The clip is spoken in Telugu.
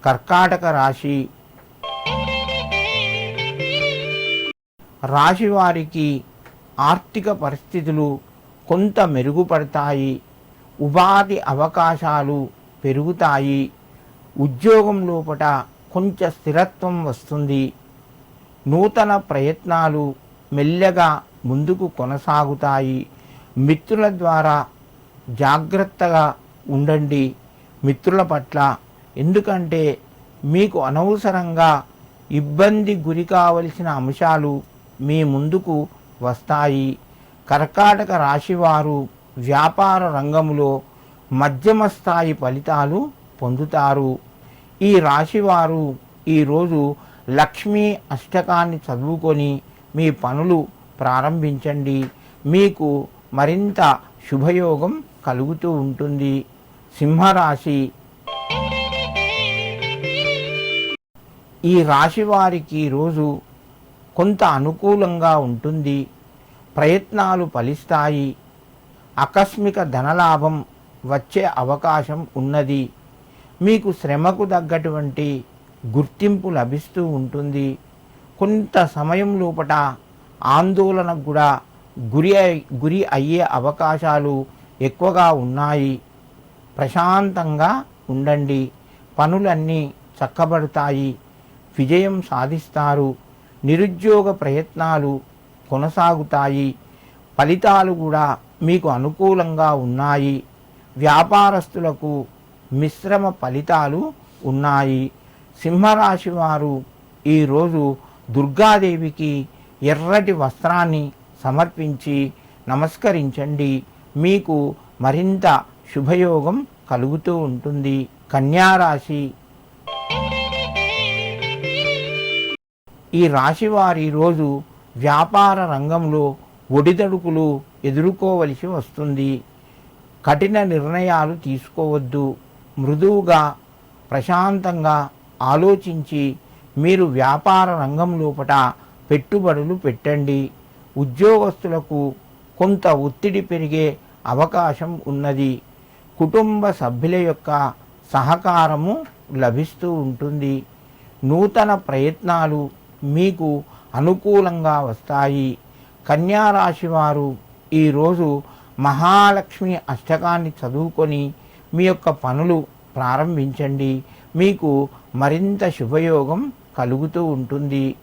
కర్కాటక రాశి. రాశివారికి ఆర్థిక పరిస్థితులు కొంత మెరుగుపడతాయి. ఉపాధి అవకాశాలు పెరుగుతాయి. ఉద్యోగం లోపల కొంచెం స్థిరత్వం వస్తుంది. నూతన ప్రయత్నాలు మెల్లగా ముందుకు కొనసాగుతాయి. మిత్రుల ద్వారా జాగ్రత్తగా ఉండండి మిత్రుల పట్ల. ఎందుకంటే మీకు అనవసరంగా ఇబ్బంది గురి కావలసిన అంశాలు మీ ముందుకు వస్తాయి. కర్కాటక రాశివారు వ్యాపార రంగంలో మధ్యమ స్థాయి ఫలితాలు పొందుతారు. ఈ రాశివారు ఈరోజు లక్ష్మీ అష్టకాన్ని చదువుకొని మీ పనులు ప్రారంభించండి. మీకు మరింత శుభయోగం కలుగుతూ ఉంటుంది. సింహరాశి. ఈ రాశి వారికి రోజు కొంత అనుకూలంగా ఉంటుంది. ప్రయత్నాలు ఫలిస్తాయి. ఆకస్మిక ధనలాభం వచ్చే అవకాశం ఉన్నది. మీకు శ్రమకు తగ్గటువంటి గుర్తింపు లభిస్తూ ఉంటుంది. కొంత సమయం లోపల ఆందోళనకు కూడా గురి అయ్యే అవకాశాలు ఎక్కువగా ఉన్నాయి. ప్రశాంతంగా ఉండండి. పనులన్నీ చక్కబడతాయి. విజయం సాధిస్తారు. నిరుద్యోగ ప్రయత్నాలు కొనసాగుతాయి. ఫలితాలు కూడా మీకు అనుకూలంగా ఉన్నాయి. వ్యాపారస్తులకు మిశ్రమ ఫలితాలు ఉన్నాయి. సింహరాశి వారు ఈరోజు దుర్గాదేవికి ఎర్రటి వస్త్రాన్ని సమర్పించి నమస్కరించండి. మీకు మరింత శుభయోగం కలుగుతూ ఉంటుంది. కన్యారాశి. ఈ రాశివారి రోజు వ్యాపార రంగంలో ఒడిదడుకులు ఎదుర్కోవలసి వస్తుంది. కఠిన నిర్ణయాలు తీసుకోవద్దు. మృదువుగా ప్రశాంతంగా ఆలోచించి మీరు వ్యాపార రంగం లోపల పెట్టుబడులు పెట్టండి. ఉద్యోగస్తులకు కొంత ఒత్తిడి పెరిగే అవకాశం ఉన్నది. కుటుంబ సభ్యుల యొక్క సహకారము లభిస్తూ ఉంటుంది. నూతన ప్రయత్నాలు మీకు అనుకూలంగా వస్తాయి. కన్యారాశి వారు ఈరోజు మహాలక్ష్మి అష్టకాన్ని చదువుకొని మీ యొక్క పనులు ప్రారంభించండి. మీకు మరింత శుభయోగం కలుగుతూ ఉంటుంది.